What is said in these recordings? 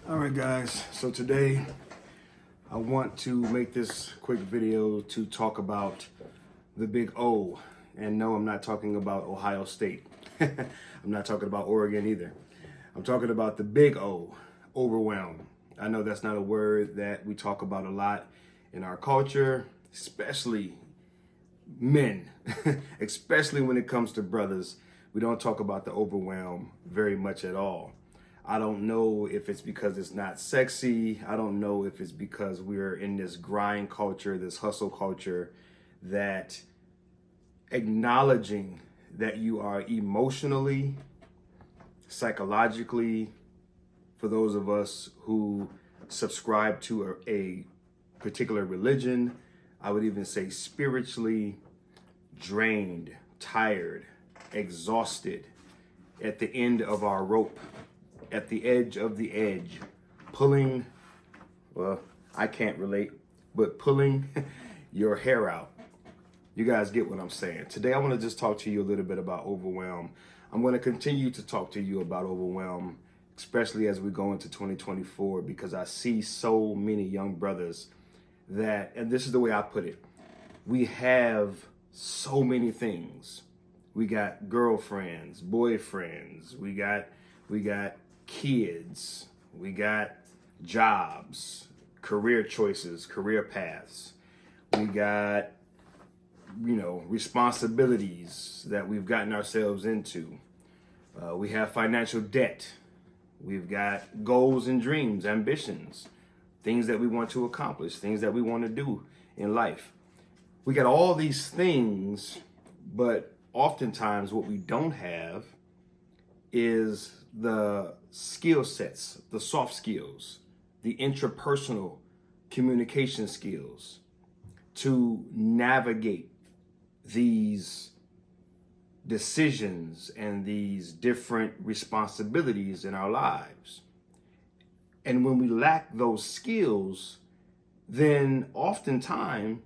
All right, guys. So today I want to make this quick video to talk about the big O. And no, I'm not talking about Ohio State. I'm not talking about Oregon either. I'm talking about the big O, overwhelm. I know that's not a word that we talk about a lot in our culture, especially men, especially when it comes to brothers. We don't talk about the overwhelm very much at all. I don't know if it's because it's not sexy. I don't know if it's because we're in this grind culture, this hustle culture, that acknowledging that you are emotionally, psychologically, for those of us who subscribe to a particular religion, I would even say spiritually drained, tired, exhausted, at the end of our rope, at the edge of the edge, pulling, well, I can't relate, but pulling your hair out. You guys get what I'm saying. Today, I want to just talk to you a little bit about overwhelm. I'm going to continue to talk to you about overwhelm, especially as we go into 2024, because I see so many young brothers that, and this is the way I put it, we have so many things. We got girlfriends, boyfriends, we got kids, we got jobs, career choices, career paths. We got, responsibilities that we've gotten ourselves into. We have financial debt. We've got goals and dreams, ambitions, things that we want to accomplish, things that we want to do in life. We got all these things, but oftentimes what we don't have is the skill sets, the soft skills, the interpersonal communication skills to navigate these decisions and these different responsibilities in our lives. And when we lack those skills, then oftentimes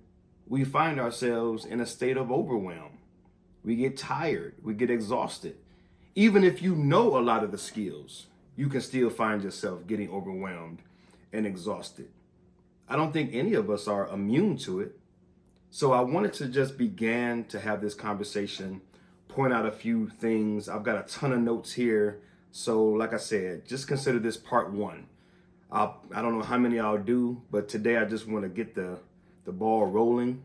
we find ourselves in a state of overwhelm. We get tired, we get exhausted. Even if you know a lot of the skills, you can still find yourself getting overwhelmed and exhausted. I don't think any of us are immune to it. So I wanted to just begin to have this conversation, point out a few things. I've got a ton of notes here. So like I said, just consider this part one. I don't know how many I'll do, but today I just want to get the ball rolling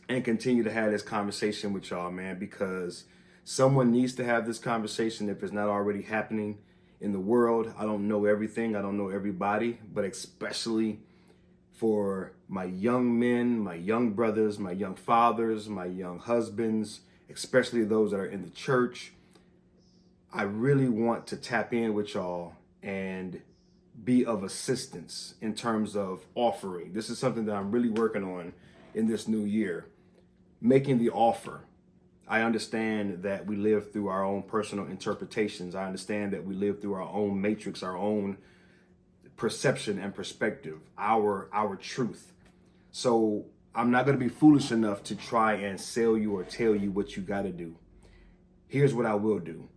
and continue to have this conversation with y'all, man, because someone needs to have this conversation if it's not already happening in the world. I don't know everything. I don't know everybody, but especially for my young men, my young brothers, my young fathers, my young husbands, especially those that are in the church, I really want to tap in with y'all and be of assistance in terms of offering. This is something that I'm really working on in this new year, making the offer. I understand that we live through our own personal interpretations. I understand that we live through our own matrix, our own perception and perspective, our truth. So I'm not going to be foolish enough to try and sell you or tell you what you got to do. Here's what I will do.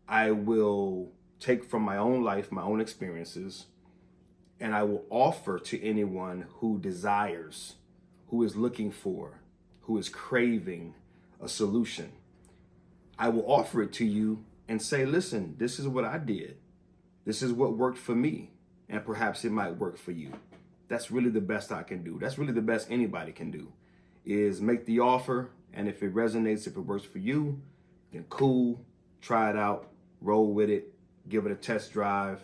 I will take from my own life, my own experiences, and I will offer to anyone who desires, who is looking for, who is craving a solution. I will offer it to you and say, listen, this is what I did. This is what worked for me. And perhaps it might work for you. That's really the best I can do. That's really the best anybody can do, is make the offer. And if it resonates, if it works for you, then cool, try it out, roll with it, give it a test drive,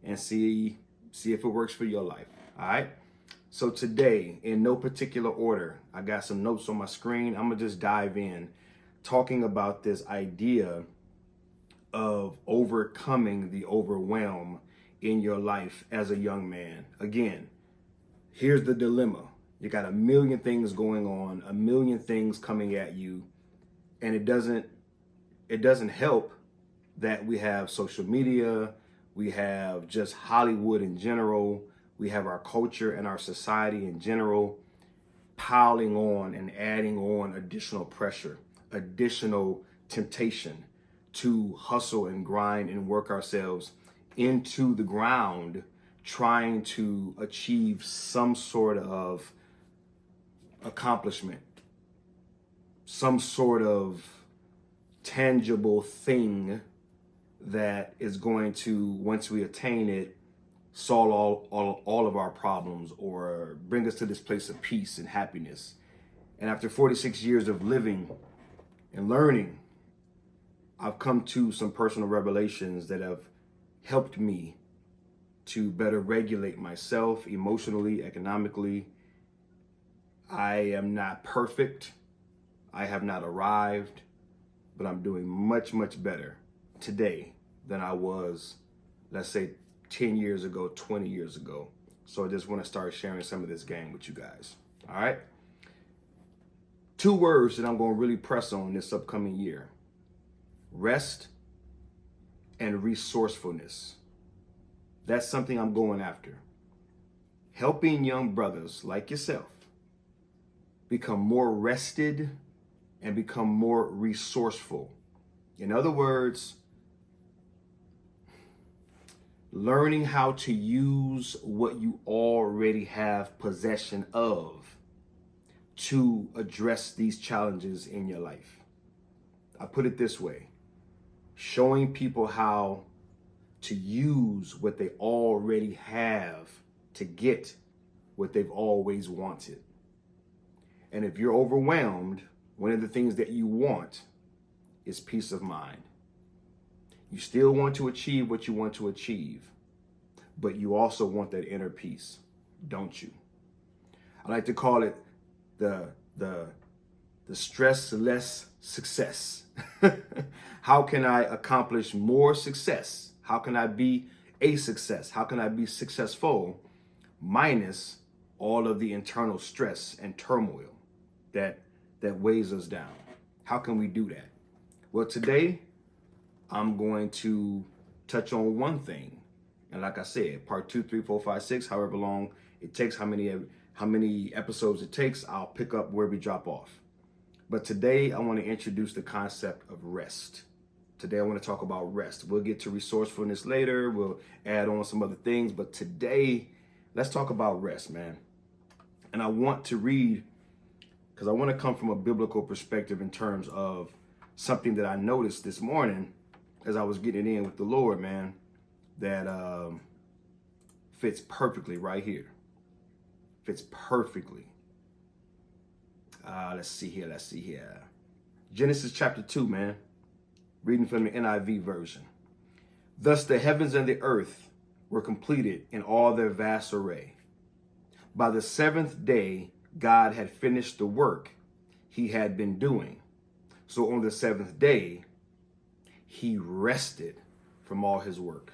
and see if it works for your life. All right. So today, in no particular order, I got some notes on my screen. I'm gonna just dive in, talking about this idea of overcoming the overwhelm in your life as a young man. Again, here's the dilemma. You got a million things going on, a million things coming at you, and it doesn't help that we have social media, we have just Hollywood in general, we have our culture and our society in general piling on and adding on additional pressure, additional temptation to hustle and grind and work ourselves into the ground trying to achieve some sort of accomplishment, some sort of tangible thing that is going to, once we attain it, solve all of our problems or bring us to this place of peace and happiness. And after 46 years of living and learning, I've come to some personal revelations that have helped me to better regulate myself emotionally, economically. I am not perfect. I have not arrived, but I'm doing much, much better today than I was, let's say, 10 years ago, 20 years ago. So I just want to start sharing some of this game with you guys. All right. 2 words that I'm going to really press on this upcoming year: rest and resourcefulness. That's something I'm going after. Helping young brothers like yourself become more rested and become more resourceful. In other words, learning how to use what you already have possession of to address these challenges in your life. I put it this way: showing people how to use what they already have to get what they've always wanted. And if you're overwhelmed, one of the things that you want is peace of mind. You still want to achieve what you want to achieve, but you also want that inner peace, don't you? I like to call it the stress-less success. How can I accomplish more success? How can I be a success? How can I be successful minus all of the internal stress and turmoil that weighs us down? How can we do that? Well, today I'm going to touch on one thing. And like I said, part 2, 3, 4, 5, 6, however long it takes, how many episodes it takes, I'll pick up where we drop off. But today I want to introduce the concept of rest. Today I want to talk about rest. We'll get to resourcefulness later. We'll add on some other things. But today, let's talk about rest, man. And I want to read, because I want to come from a biblical perspective in terms of something that I noticed this morning as I was getting in with the Lord, man, that fits perfectly right here. Fits perfectly. Let's see here. Genesis chapter 2, man. Reading from the NIV version. Thus the heavens and the earth were completed in all their vast array. By the 7th day, God had finished the work he had been doing. So on the 7th day, he rested from all his work.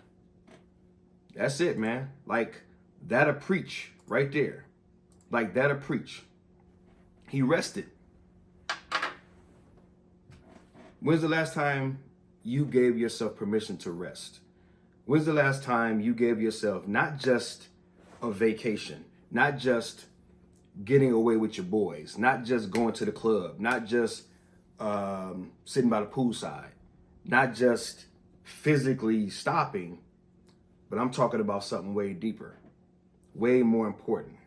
That's it, man. Like, that'll preach right there. Like, that'll preach. He rested. When's the last time you gave yourself permission to rest? When's the last time you gave yourself not just a vacation, not just getting away with your boys, not just going to the club, not just sitting by the poolside, not just physically stopping, but I'm talking about something way deeper, way more important,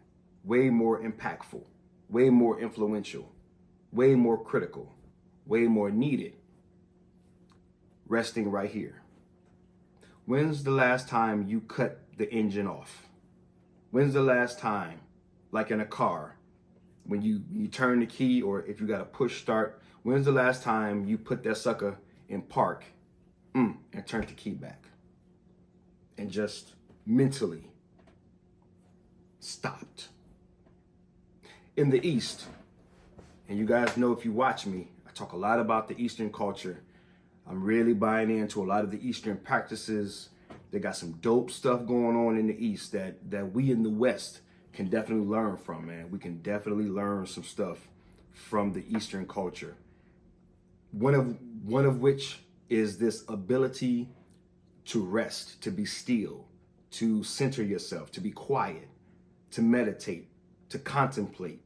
way more impactful, way more influential, way more critical, way more needed. Resting right here. When's the last time you cut the engine off? When's the last time, like in a car, when you turn the key, or if you got a push start, when's the last time you put that sucker in park and turned the key back and just mentally stopped? In the East, and you guys know if you watch me, I talk a lot about the Eastern culture. I'm really buying into a lot of the Eastern practices. They got some dope stuff going on in the East that we in the West can definitely learn from, man. We can definitely learn some stuff from the Eastern culture. One of which is this ability to rest, to be still, to center yourself, to be quiet, to meditate, to contemplate,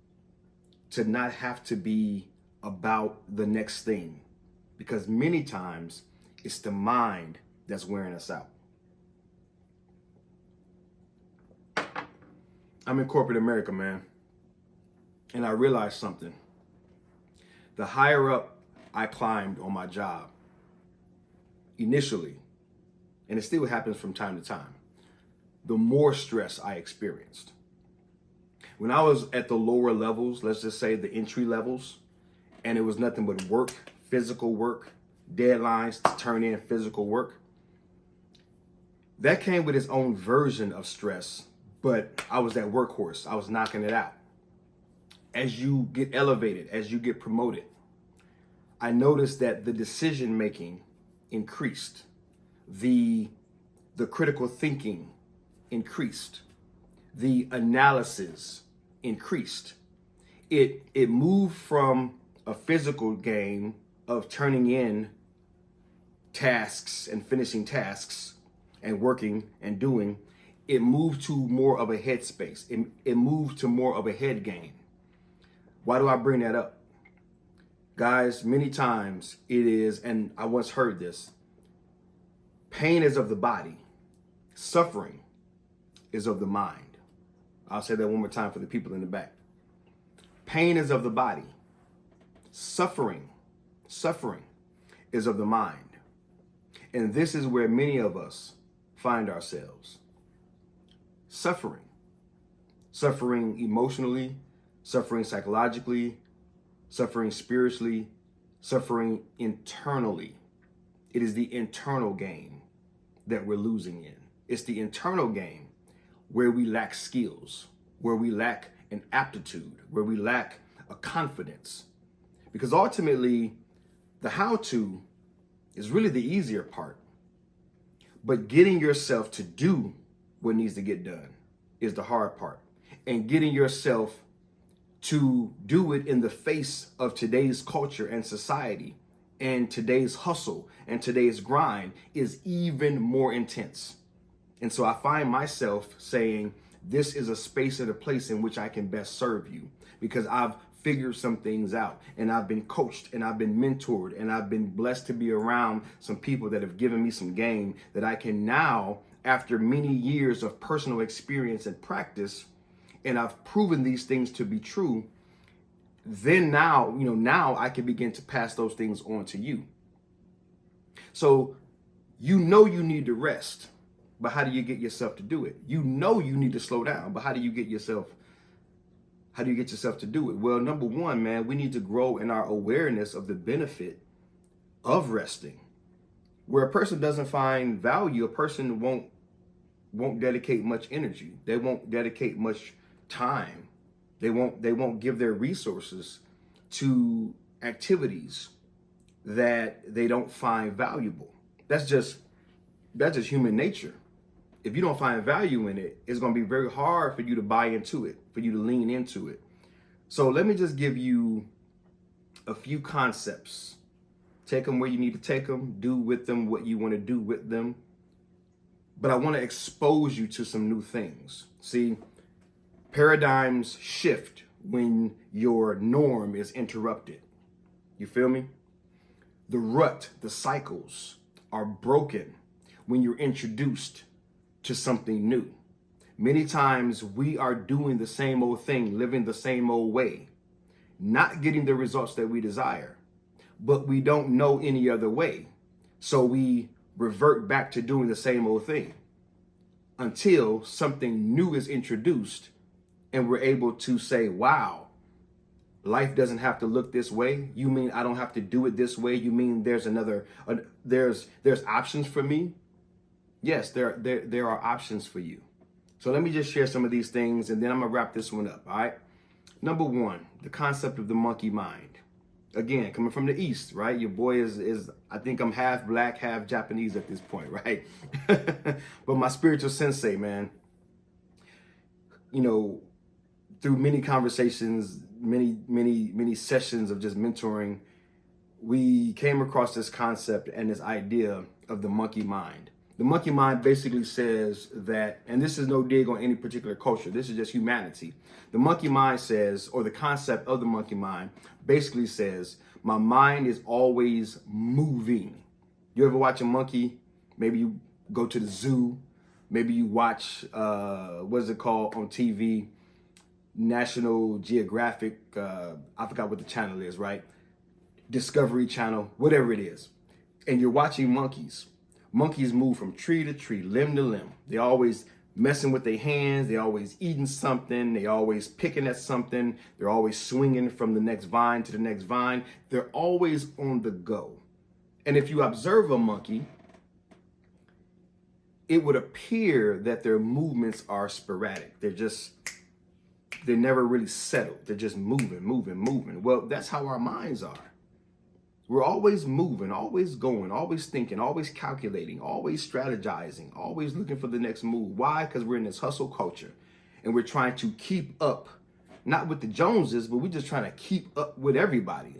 to not have to be about the next thing. Because many times it's the mind that's wearing us out. I'm in corporate America, man. And I realized something. The higher up I climbed on my job initially, and it still happens from time to time, the more stress I experienced. When I was at the lower levels, let's just say the entry levels, and it was nothing but work, physical work, deadlines to turn in physical work, that came with its own version of stress, but I was that workhorse. I was knocking it out. As you get elevated, as you get promoted, I noticed that the decision making increased. The critical thinking increased. The analysis increased. It moved from a physical game of turning in tasks and finishing tasks and working and doing. It moved to more of a headspace. It moved to more of a head game. Why do I bring that up? Guys, many times it is, and I once heard this, pain is of the body, suffering is of the mind. I'll say that one more time for the people in the back. Pain is of the body, suffering is of the mind. And this is where many of us find ourselves. Suffering emotionally, suffering psychologically, suffering spiritually, suffering internally. It is the internal game that we're losing in. It's the internal game where we lack skills, where we lack an aptitude, where we lack a confidence. Because ultimately, the how-to is really the easier part. But getting yourself to do what needs to get done is the hard part. And getting yourself to do it in the face of today's culture and society and today's hustle and today's grind is even more intense. And so I find myself saying, this is a space and a place in which I can best serve you, because I've figured some things out and I've been coached and I've been mentored and I've been blessed to be around some people that have given me some game that I can now, after many years of personal experience and practice, and I've proven these things to be true, then now I can begin to pass those things on to you. So you need to rest, but how do you get yourself to do it? You need to slow down, but how do you get yourself to do it? Well, number one, man, we need to grow in our awareness of the benefit of resting. Where a person doesn't find value, a person won't dedicate much energy. They won't dedicate much time. They won't give their resources to activities that they don't find valuable. That's just human nature. If you don't find value in it, it's going to be very hard for you to buy into it, for you to lean into it. So let me just give you a few concepts. Take them where you need to take them, do with them what you want to do with them. But I want to expose you to some new things. See, paradigms shift when your norm is interrupted. You feel me? The rut, the cycles are broken when you're introduced to something new. Many times we are doing the same old thing, living the same old way, not getting the results that we desire, but we don't know any other way. So we revert back to doing the same old thing until something new is introduced and we're able to say, wow, life doesn't have to look this way. You mean I don't have to do it this way? You mean there's there's options for me? Yes, there are options for you. So let me just share some of these things and then I'm gonna wrap this one up, all right? Number one, the concept of the monkey mind. Again, coming from the East, right? Your boy is I think I'm half black, half Japanese at this point, right? But my spiritual sensei, man, through many conversations, many sessions of just mentoring, we came across this concept and this idea of the monkey mind. The monkey mind basically says that, and this is no dig on any particular culture, this is just humanity. The monkey mind says, or the concept of the monkey mind basically says, my mind is always moving. You ever watch a monkey? Maybe you go to the zoo. Maybe you watch, what is it called on TV? National Geographic, I forgot what the channel is, right? Discovery Channel, whatever it is. And you're watching monkeys. Monkeys move from tree to tree, limb to limb. They're always messing with their hands. They're always eating something. They're always picking at something. They're always swinging from the next vine to the next vine. They're always on the go. And if you observe a monkey, it would appear that their movements are sporadic. They're never really settled. They're just moving. Well, that's how our minds are. We're always moving, always going, always thinking, always calculating, always strategizing, always looking for the next move. Why? Because we're in this hustle culture and we're trying to keep up, not with the Joneses, but we're just trying to keep up with everybody.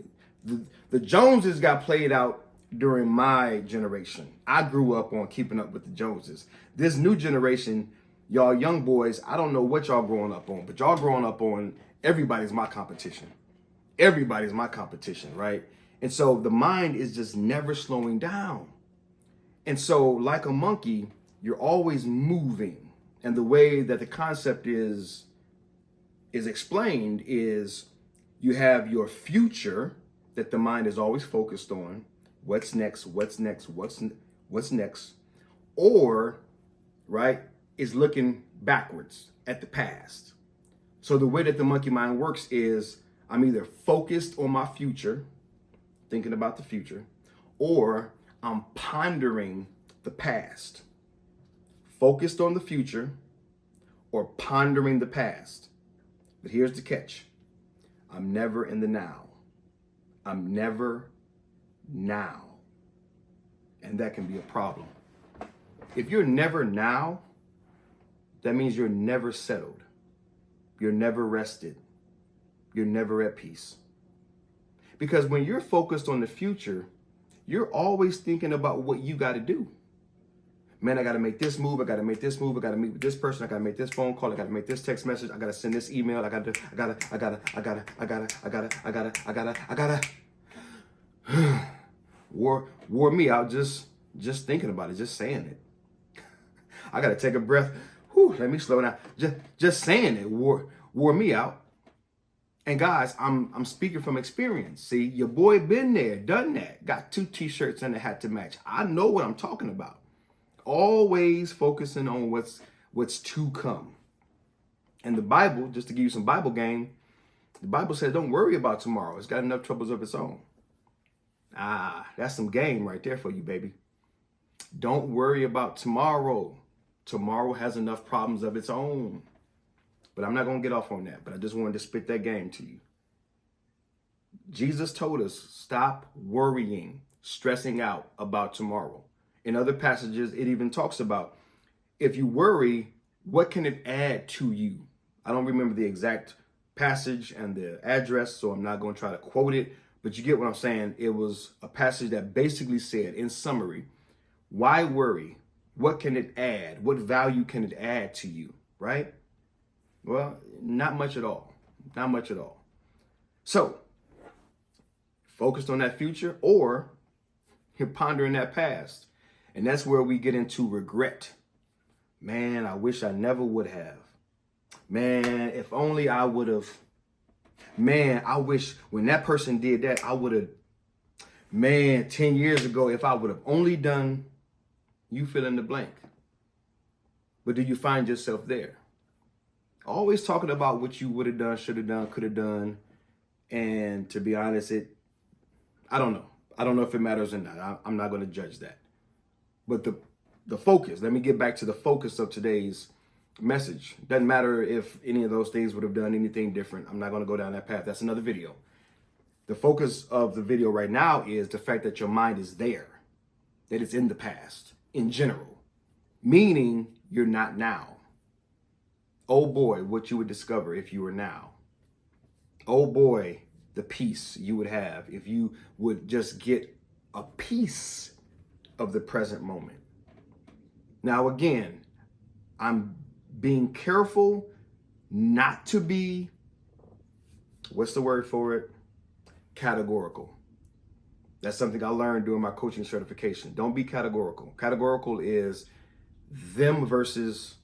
The Joneses got played out during my generation. I grew up on keeping up with the Joneses. This new generation, y'all young boys, I don't know what y'all growing up on, but y'all growing up on everybody's my competition. Everybody's my competition, right? And so the mind is just never slowing down. And so like a monkey, you're always moving. And the way that the concept is explained is you have your future that the mind is always focused on. What's next? Or, right, is looking backwards at the past. So the way that the monkey mind works is I'm either focused on my future, thinking about the future, or I'm pondering the past. Focused on the future or pondering the past. But here's the catch. I'm never in the now. I'm never now. And that can be a problem. If you're never now, that means you're never settled. You're never rested. You're never at peace. Because when you're focused on the future, you're always thinking about what you got to do. Man, I got to make this move. I got to make this move. I got to meet with this person. I got to make this phone call. I got to make this text message. I got to send this email. I got to. Wore me out just thinking about it, just saying it. I got to take a breath. Whew, let me slow down. Just saying it wore me out. And guys, I'm speaking from experience. See, your boy been there, done that. Got 2 t-shirts and a hat to match. I know what I'm talking about. Always focusing on what's to come. And the Bible, just to give you some Bible game, the Bible says don't worry about tomorrow. It's got enough troubles of its own. That's some game right there for you, baby. Don't worry about tomorrow. Tomorrow has enough problems of its own. But I'm not going to get off on that. But I just wanted to spit that game to you. Jesus told us, stop worrying, stressing out about tomorrow. In other passages, it even talks about if you worry, what can it add to you? I don't remember the exact passage and the address, so I'm not going to try to quote it. But you get what I'm saying. It was a passage that basically said, in summary, why worry? What can it add? What value can it add to you, right? Well, not much at all. Not much at all. So, focused on that future or you're pondering that past. And that's where we get into regret. Man, I wish I never would have. Man, if only I would have. Man, I wish when that person did that, I would have. Man, 10 years ago, if I would have only done, you fill in the blank. But do you find yourself there? Always talking about what you would have done, should have done, could have done. And to be honest, I don't know. I don't know if it matters or not. I'm not going to judge that. But the focus, let me get back to the focus of today's message. Doesn't matter if any of those things would have done anything different. I'm not going to go down that path. That's another video. The focus of the video right now is the fact that your mind is there, that it's in the past in general, meaning you're not now. Oh boy, what you would discover if you were now. Oh boy, the peace you would have if you would just get a piece of the present moment. Now, again, I'm being careful not to be, what's the word for it? Categorical. That's something I learned during my coaching certification. Don't be categorical. Categorical is them versus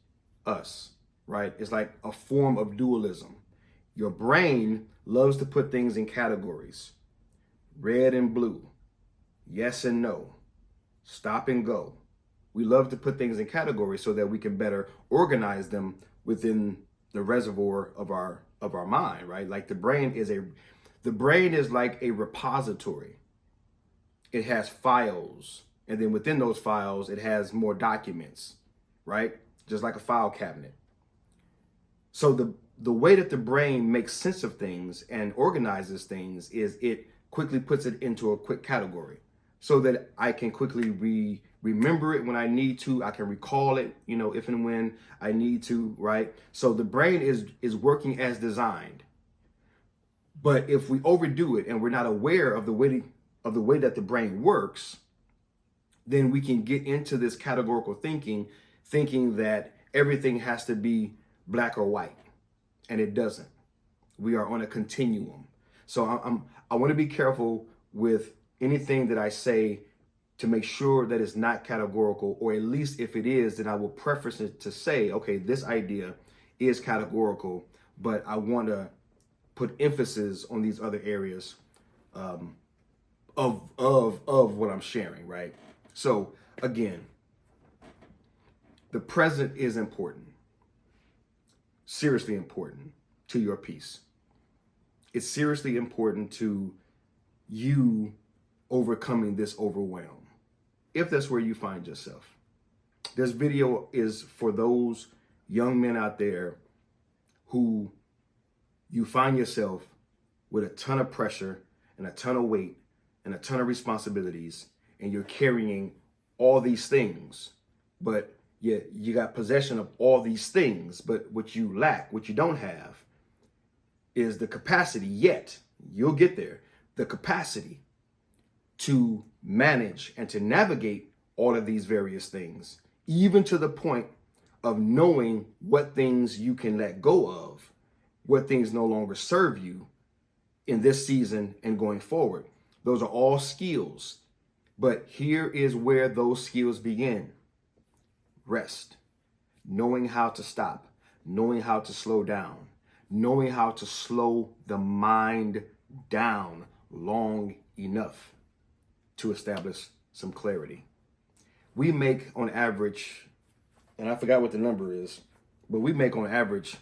us, right? It's like a form of dualism. Your brain loves to put things in categories: red and blue, yes and no, stop and go. We love to put things in categories so that we can better organize them within the reservoir of our mind, right? Like the brain is like a repository. It has files, and then within those files it has more documents, right? Just like a file cabinet. So the way that the brain makes sense of things and organizes things is it quickly puts it into a quick category so that I can quickly remember it when I need to. I can recall it, if and when I need to, right? So the brain is working as designed. But if we overdo it and we're not aware of the way that the brain works, then we can get into this categorical thinking that everything has to be black or white, and it doesn't. We are on a continuum. So I want to be careful with anything that I say to make sure that it's not categorical, or at least if it is, then I will preface it to say, okay, this idea is categorical, but I want to put emphasis on these other areas of what I'm sharing, right? So again, the present is important, seriously important to your peace. It's seriously important to you overcoming this overwhelm, if that's where you find yourself. This video is for those young men out there who you find yourself with a ton of pressure and a ton of weight and a ton of responsibilities, and you're carrying all these things, but you got possession of all these things, but what you lack, what you don't have, is the capacity yet. You'll get there. The capacity to manage and to navigate all of these various things, even to the point of knowing what things you can let go of, what things no longer serve you in this season and going forward. Those are all skills. But here is where those skills begin. Rest. Knowing how to stop. Knowing how to slow down. Knowing how to slow the mind down long enough to establish some clarity. We make on average, and I forgot what the number is, but we make on average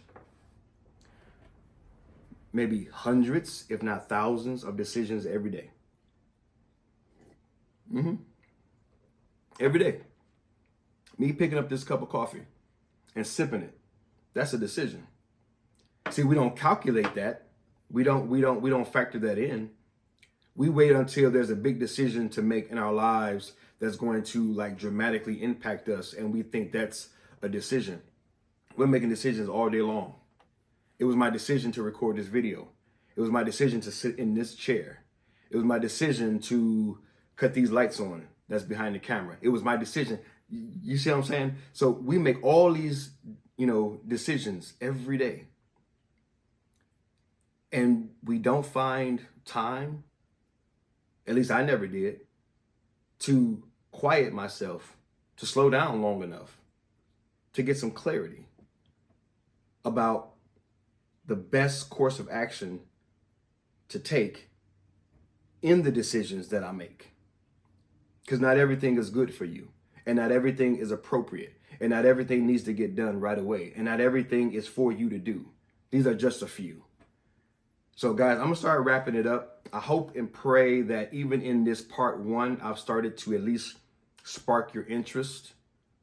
maybe hundreds, if not thousands, of decisions every day. Every day. Me picking up this cup of coffee and sipping it, that's a decision. See, we don't calculate that. We don't factor that in. We wait until there's a big decision to make in our lives that's going to dramatically impact us, and we think that's a decision. We're making decisions all day long. It was my decision to record this video. It was my decision to sit in this chair. It was my decision to cut these lights on that's behind the camera. It was my decision. You see what I'm saying? So we make all these, decisions every day. And we don't find time, at least I never did, to quiet myself, to slow down long enough, to get some clarity about the best course of action to take in the decisions that I make. Because not everything is good for you, and not everything is appropriate, and not everything needs to get done right away, and not everything is for you to do. These are just a few. So guys, I'm gonna start wrapping it up. I hope and pray that even in this part one, I've started to at least spark your interest.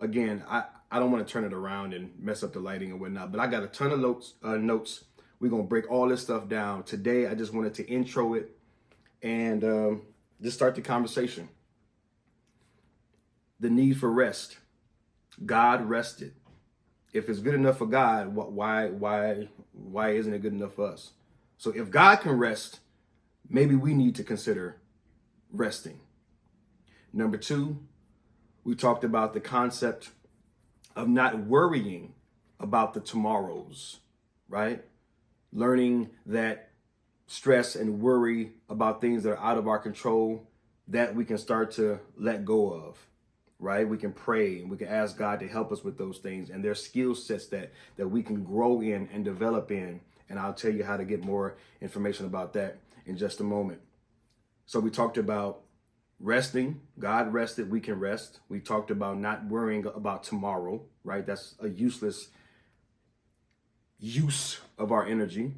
Again, I don't want to turn it around and mess up the lighting and whatnot, but I got a ton of notes. We're gonna break all this stuff down. Today, I just wanted to intro it and just start the conversation. The need for rest. God rested. If it's good enough for God, why isn't it good enough for us? So if God can rest, maybe we need to consider resting. Number two, we talked about the concept of not worrying about the tomorrows, right? Learning that stress and worry about things that are out of our control, that we can start to let go of, right? We can pray and we can ask God to help us with those things. And there's skill sets that we can grow in and develop in And I'll tell you how to get more information about that in just a moment. So we talked about resting. God rested, we can rest. We talked about not worrying about tomorrow, right? That's a useless use of our energy.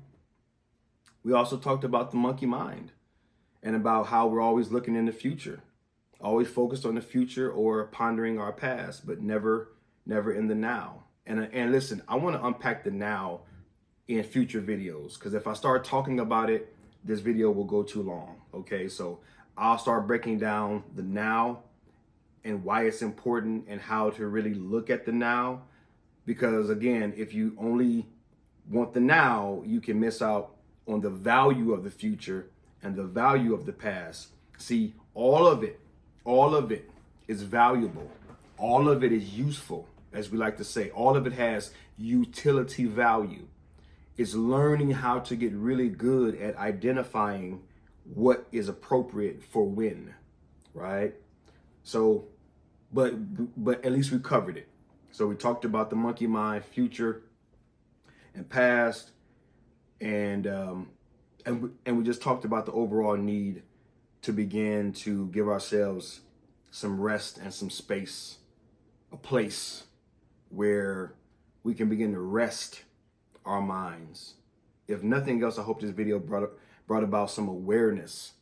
We also talked about the monkey mind and about how we're always looking in the future, always focused on the future or pondering our past, but never in the now. And listen, I want to unpack the now in future videos, because if I start talking about it, this video will go too long. Okay, so I'll start breaking down the now and why it's important and how to really look at the now. Because again, if you only want the now, you can miss out on the value of the future and the value of the past. See, all of it is valuable. All of it is useful, as we like to say. All of it has utility value. It's learning how to get really good at identifying what is appropriate for when, right? So, but at least we covered it. So we talked about the monkey mind, future and past, and we just talked about the overall need to begin to give ourselves some rest and some space, a place where we can begin to rest our minds. If nothing else, I hope this video brought about some awareness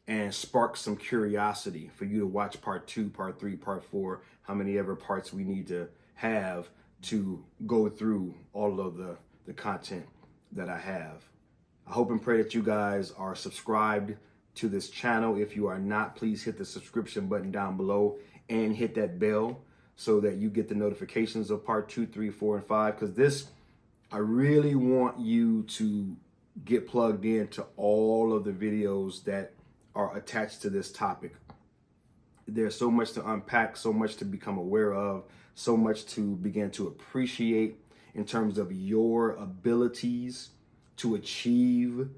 and sparked some curiosity for you to watch part 2, part 3, part 4, how many ever parts we need to have to go through all of the content that I have. I hope and pray that you guys are subscribed to this channel. If you are not, please hit the subscription button down below and hit that bell so that you get the notifications of part 2, 3, 4, and 5, because this, I really want you to get plugged into all of the videos that are attached to this topic. There's so much to unpack, so much to become aware of, so much to begin to appreciate in terms of your abilities to achieve,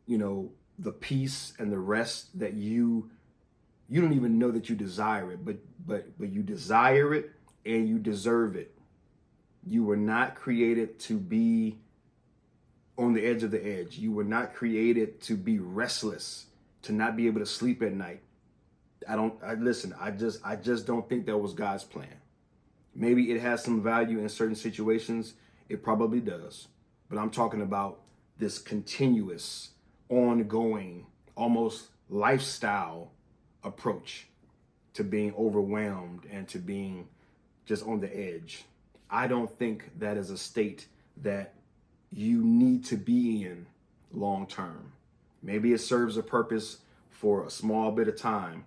the peace and the rest that you don't even know that you desire it, but you desire it and you deserve it. You were not created to be on the edge of the edge. You were not created to be restless, to not be able to sleep at night. I just don't think that was God's plan. Maybe it has some value in certain situations. It probably does. But I'm talking about this continuous, ongoing, almost lifestyle approach to being overwhelmed and to being just on the edge. I don't think that is a state that you need to be in long term. Maybe it serves a purpose for a small bit of time,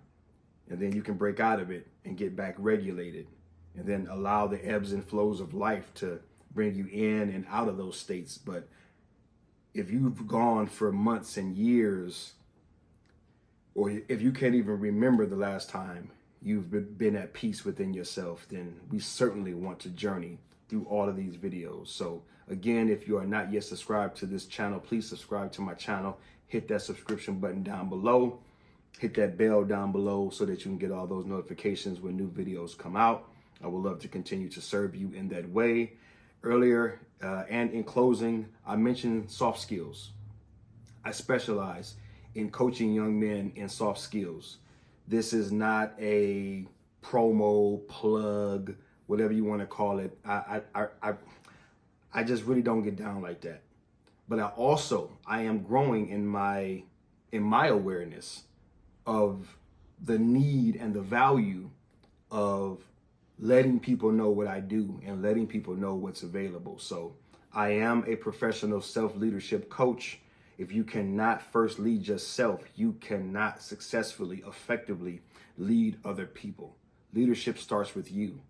and then you can break out of it and get back regulated, and then allow the ebbs and flows of life to bring you in and out of those states. But if you've gone for months and years, or if you can't even remember the last time you've been at peace within yourself, then we certainly want to journey through all of these videos. So again, if you are not yet subscribed to this channel, please subscribe to my channel. Hit that subscription button down below. Hit that bell down below so that you can get all those notifications when new videos come out. I would love to continue to serve you in that way. Earlier and in closing, I mentioned soft skills. I specialize in coaching young men in soft skills. This is not a promo, plug, whatever you want to call it. I just really don't get down like that. But I am growing in my awareness of the need and the value of letting people know what I do and letting people know what's available. So I am a professional self-leadership coach. If you cannot first lead yourself, you cannot successfully, effectively lead other people. Leadership starts with you.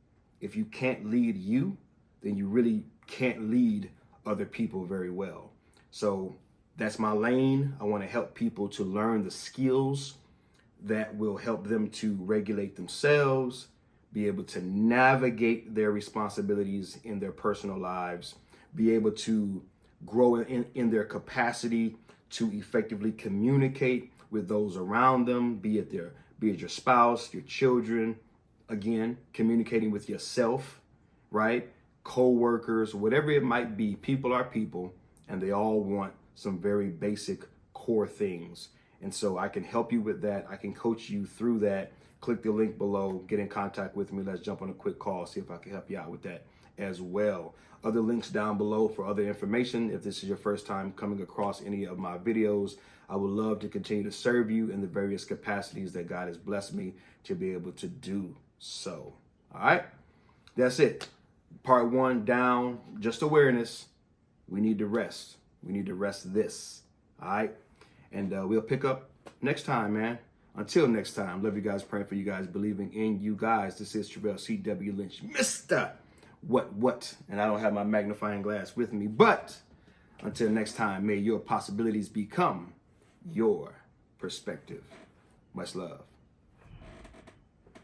If you can't lead you, then you really can't lead other people very well. So that's my lane. I want to help people to learn the skills that will help them to regulate themselves, be able to navigate their responsibilities in their personal lives, be able to grow in their capacity to effectively communicate with those around them, be it your spouse, your children, again, communicating with yourself, right? Co-workers, whatever it might be. People are people, and they all want some very basic core things. And so I can help you with that. I can coach you through that. Click the link below, get in contact with me. Let's jump on a quick call, see if I can help you out with that as well. Other links down below for other information. If this is your first time coming across any of my videos, I would love to continue to serve you in the various capacities that God has blessed me to be able to do so. All right, that's it. Part 1 down, just awareness. We need to rest. We need to rest this. All right, and we'll pick up next time, man. Until next time, love you guys, praying for you guys, believing in you guys. This is Travell C.W. Lynch, Mr. What? And I don't have my magnifying glass with me, but until next time, may your possibilities become your perspective. Much love.